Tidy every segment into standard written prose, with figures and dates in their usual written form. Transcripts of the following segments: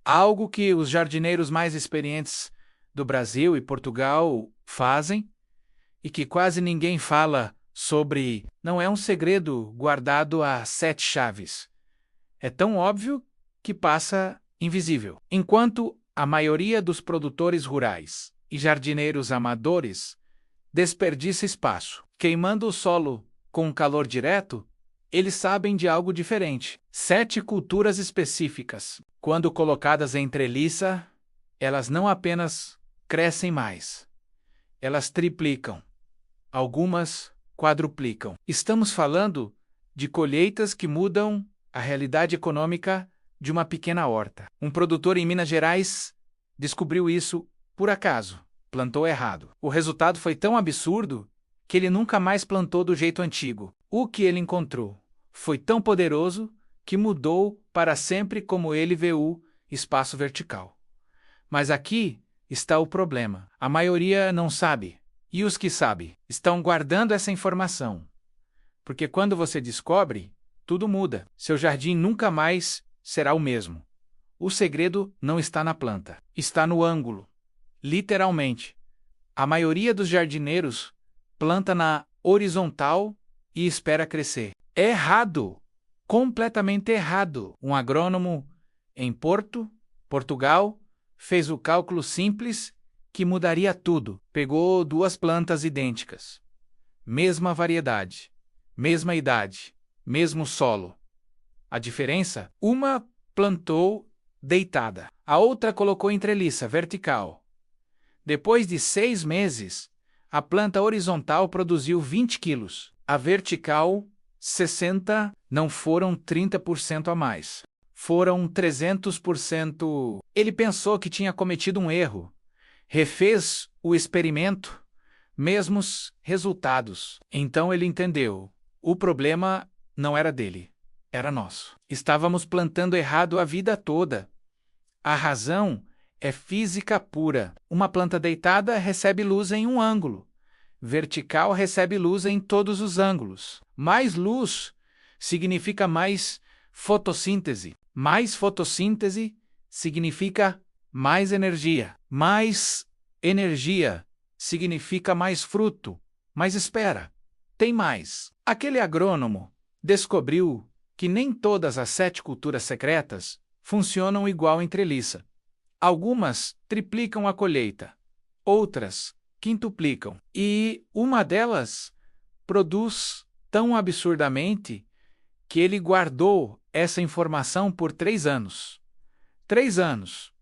Algo que os jardineiros mais experientes do Brasil e Portugal fazem e que quase ninguém fala sobre. Não é um segredo guardado a 7 chaves. É tão óbvio que passa invisível. Enquanto a maioria dos produtores rurais e jardineiros amadores desperdiça espaço, queimando o solo com calor direto, eles sabem de algo diferente. 7 culturas específicas. Quando colocadas em treliça, elas não apenas crescem mais, elas triplicam. Algumas quadruplicam. Estamos falando de colheitas que mudam a realidade econômica de uma pequena horta. Um produtor em Minas Gerais descobriu isso por acaso. Plantou errado. O resultado foi tão absurdo que ele nunca mais plantou do jeito antigo. O que ele encontrou foi tão poderoso que mudou para sempre como ele vê o espaço vertical. Mas aqui está o problema. A maioria não sabe. E os que sabem estão guardando essa informação. Porque quando você descobre, tudo muda. Seu jardim nunca mais será o mesmo. O segredo não está na planta. Está no ângulo. Literalmente. A maioria dos jardineiros planta na horizontal e espera crescer. É errado. Completamente errado. Um agrônomo em Portugal, fez o cálculo simples que mudaria tudo. Pegou 2 plantas idênticas. Mesma variedade, mesma idade, mesmo solo. A diferença? Uma plantou deitada. A outra colocou em treliça vertical. Depois de 6 meses, a planta horizontal produziu 20 quilos. A vertical, 60, não foram 30% a mais. Foram 300%. Ele pensou que tinha cometido um erro. Refez o experimento, mesmos resultados. Então ele entendeu. O problema não era dele, era nosso. Estávamos plantando errado a vida toda. A razão é física pura. Uma planta deitada recebe luz em um ângulo. Vertical recebe luz em todos os ângulos. Mais luz significa mais fotossíntese. Mais fotossíntese significa mais energia. Mais energia significa mais fruto. Mas espera, tem mais. Aquele agrônomo descobriu que nem todas as 7 culturas secretas funcionam igual em treliça. Algumas triplicam a colheita, outras quintuplicam. E uma delas produz tão absurdamente que ele guardou essa informação por 3 anos. 3 anos.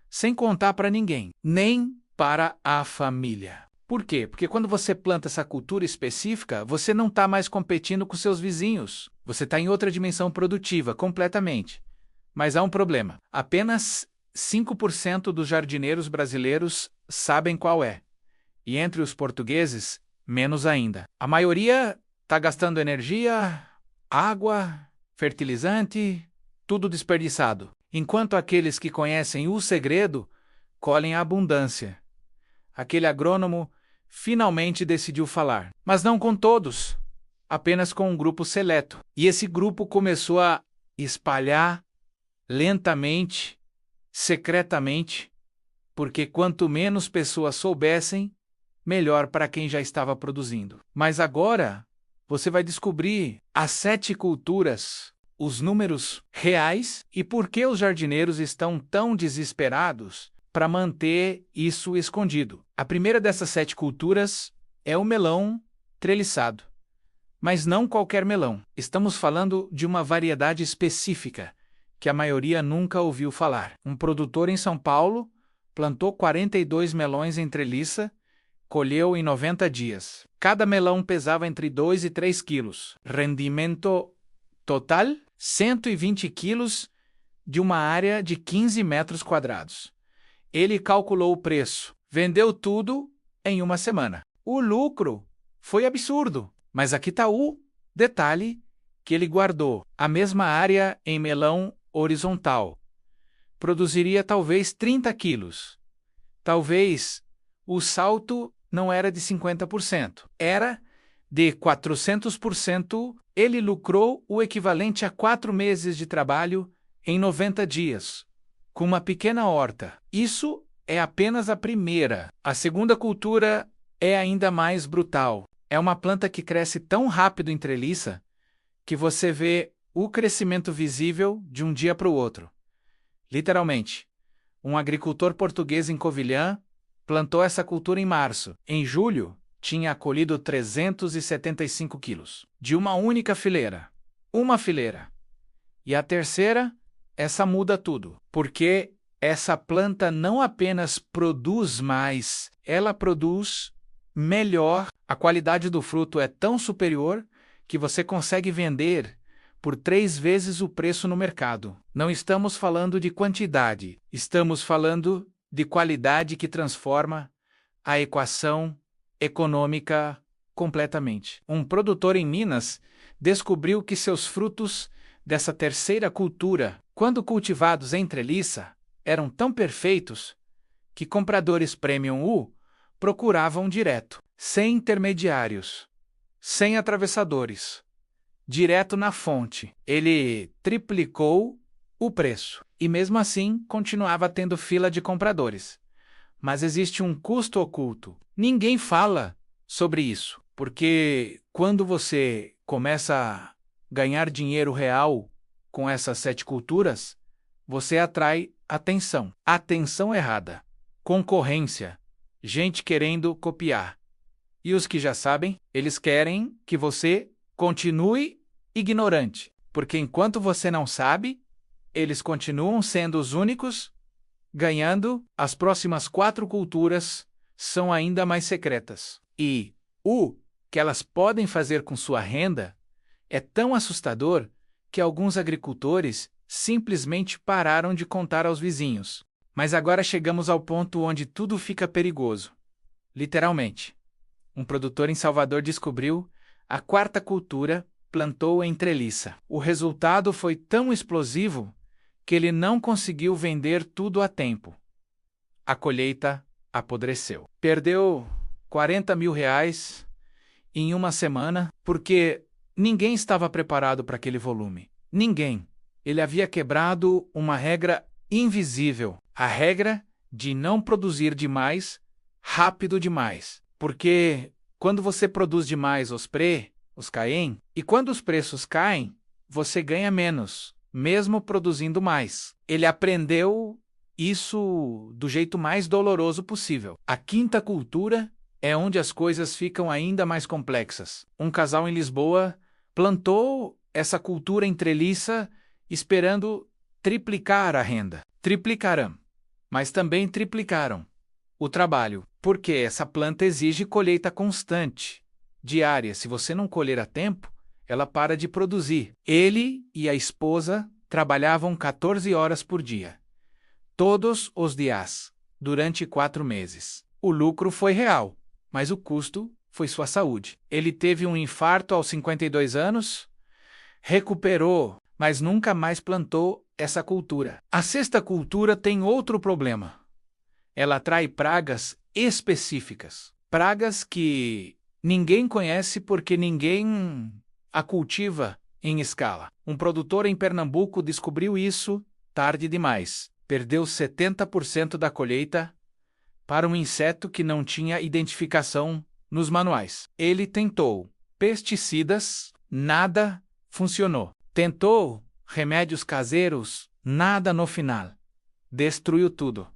Sem contar para ninguém, nem para a família. Por quê? Porque quando você planta essa cultura específica, você não está mais competindo com seus vizinhos. Você está em outra dimensão produtiva, completamente. Mas há um problema. Apenas 5% dos jardineiros brasileiros sabem qual é. E entre os portugueses, menos ainda. A maioria está gastando energia, água, fertilizante, tudo desperdiçado. Enquanto aqueles que conhecem o segredo colhem a abundância. Aquele agrônomo finalmente decidiu falar, mas não com todos, apenas com um grupo seleto. E esse grupo começou a espalhar lentamente, secretamente, porque quanto menos pessoas soubessem, melhor para quem já estava produzindo. Mas agora você vai descobrir as 7 culturas, os números reais e por que os jardineiros estão tão desesperados para manter isso escondido. A primeira dessas 7 culturas é o melão treliçado. Mas não qualquer melão. Estamos falando de uma variedade específica, que a maioria nunca ouviu falar. Um produtor em São Paulo plantou 42 melões em treliça, colheu em 90 dias. Cada melão pesava entre 2 e 3 quilos. Rendimento total, 120 quilos de uma área de 15 metros quadrados. Ele calculou o preço, vendeu tudo em uma semana. O lucro foi absurdo, mas aqui está o detalhe que ele guardou. A mesma área em melão horizontal produziria talvez 30 quilos. Talvez o salto não era de 50%, era de 400%. Ele lucrou o equivalente a 4 meses de trabalho em 90 dias. com uma pequena horta. Isso é apenas a primeira. A segunda cultura é ainda mais brutal. É uma planta que cresce tão rápido em treliça que você vê o crescimento visível de um dia para o outro. Literalmente, um agricultor português em Covilhã plantou essa cultura em março. Em julho, tinha colhido 375 quilos de uma única fileira. Uma fileira. E a terceira, essa muda tudo, porque essa planta não apenas produz mais, ela produz melhor. A qualidade do fruto é tão superior que você consegue vender por 3 vezes o preço no mercado. Não estamos falando de quantidade, estamos falando de qualidade que transforma a equação econômica completamente. Um produtor em Minas descobriu que seus frutos dessa terceira cultura, quando cultivados em treliça, eram tão perfeitos que compradores Premium U procuravam direto, sem intermediários, sem atravessadores, direto na fonte. Ele triplicou o preço e mesmo assim continuava tendo fila de compradores. Mas existe um custo oculto. Ninguém fala sobre isso, porque quando você começa a ganhar dinheiro real com essas 7 culturas, você atrai atenção. Atenção errada. Concorrência. Gente querendo copiar. E os que já sabem, eles querem que você continue ignorante, porque enquanto você não sabe, eles continuam sendo os únicos ganhando. As próximas 4 culturas são ainda mais secretas. E o que elas podem fazer com sua renda é tão assustador que alguns agricultores simplesmente pararam de contar aos vizinhos. Mas agora chegamos ao ponto onde tudo fica perigoso. Literalmente. Um produtor em Salvador descobriu a 4ª cultura, plantou em treliça. O resultado foi tão explosivo que ele não conseguiu vender tudo a tempo. A colheita apodreceu. Perdeu R$40 mil em uma semana, porque ninguém estava preparado para aquele volume. Ninguém. Ele havia quebrado uma regra invisível, a regra de não produzir demais, rápido demais. Porque quando você produz demais os caem, e quando os preços caem, você ganha menos, mesmo produzindo mais. Ele aprendeu isso do jeito mais doloroso possível. A 5ª cultura é onde as coisas ficam ainda mais complexas. Um casal em Lisboa plantou essa cultura em treliça esperando triplicar a renda. Triplicarão, mas também triplicaram o trabalho, porque essa planta exige colheita constante, diária. Se você não colher a tempo, ela para de produzir. Ele e a esposa trabalhavam 14 horas por dia, todos os dias, durante 4 meses. O lucro foi real, mas o custo foi sua saúde. Ele teve um infarto aos 52 anos, recuperou, mas nunca mais plantou essa cultura. A 6ª cultura tem outro problema. Ela atrai pragas específicas. Pragas que ninguém conhece porque ninguém a cultiva em escala. Um produtor em Pernambuco descobriu isso tarde demais. Perdeu 70% da colheita para um inseto que não tinha identificação nos manuais. Ele tentou pesticidas, nada funcionou. Tentou remédios caseiros, nada no final. Destruiu tudo.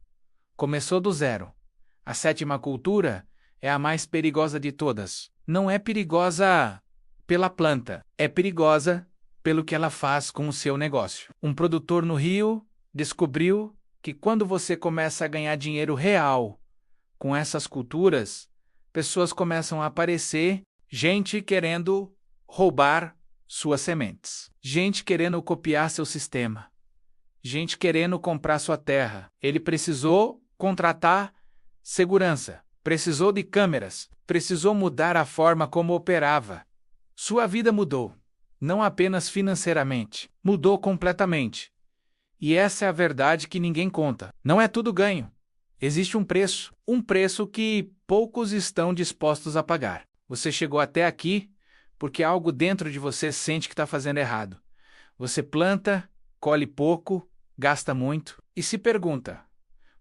Começou do zero. A 7ª cultura é a mais perigosa de todas. Não é perigosa pela planta, é perigosa pelo que ela faz com o seu negócio. Um produtor no Rio descobriu que quando você começa a ganhar dinheiro real com essas culturas, pessoas começam a aparecer, gente querendo roubar suas sementes, gente querendo copiar seu sistema, gente querendo comprar sua terra. Ele precisou contratar segurança, precisou de câmeras, precisou mudar a forma como operava. Sua vida mudou, não apenas financeiramente, mudou completamente. E essa é a verdade que ninguém conta. Não é tudo ganho. Existe um preço que poucos estão dispostos a pagar. Você chegou até aqui porque algo dentro de você sente que está fazendo errado. Você planta, colhe pouco, gasta muito. e se pergunta: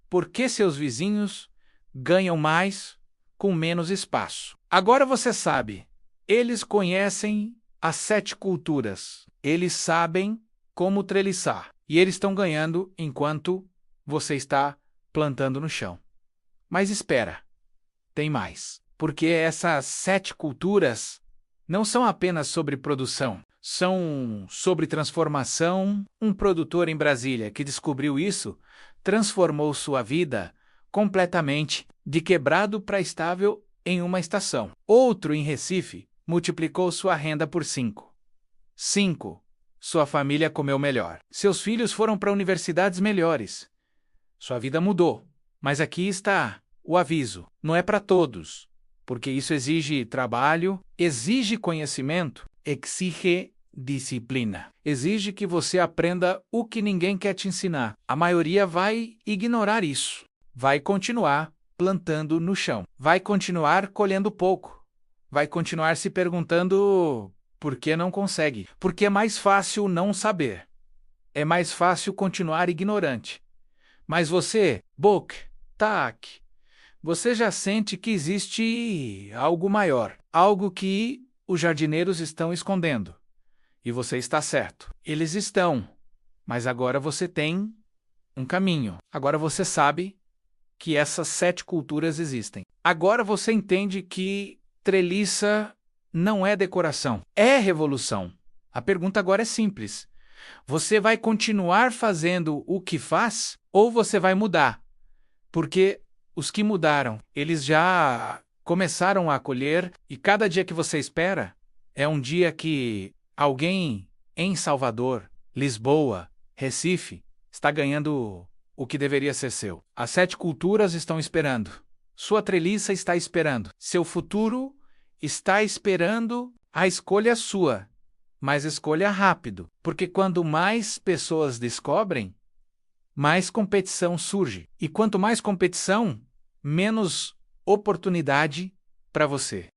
por que seus vizinhos ganham mais com menos espaço? Agora você sabe, eles conhecem as 7 culturas, eles sabem como treliçar, e eles estão ganhando enquanto você está plantando no chão. Mas espera, tem mais, porque essas 7 culturas não são apenas sobre produção, são sobre transformação. Um produtor em Brasília que descobriu isso transformou sua vida completamente, de quebrado para estável em uma estação. Outro em Recife multiplicou sua renda por 5. 5. Sua família comeu melhor. Seus filhos foram para universidades melhores. Sua vida mudou. Mas aqui está o aviso. Não é para todos, porque isso exige trabalho, exige conhecimento, exige disciplina. Exige que você aprenda o que ninguém quer te ensinar. A maioria vai ignorar isso. Vai continuar plantando no chão. Vai continuar colhendo pouco. Vai continuar se perguntando por que não consegue. Porque é mais fácil não saber. É mais fácil continuar ignorante. Mas você, Bok, Tak, você já sente que existe algo maior. Algo que os jardineiros estão escondendo. E você está certo. Eles estão. Mas agora você tem um caminho. Agora você sabe que essas 7 culturas existem. Agora você entende que treliça não é decoração, é revolução. A pergunta agora é simples. Você vai continuar fazendo o que faz ou você vai mudar? Porque os que mudaram, eles já começaram a colher e cada dia que você espera é um dia que alguém em Salvador, Lisboa, Recife está ganhando o que deveria ser seu. As 7 culturas estão esperando. Sua treliça está esperando. Seu futuro está esperando. A escolha é sua, mas escolha rápido, porque quando mais pessoas descobrem, mais competição surge. E quanto mais competição, menos oportunidade para você.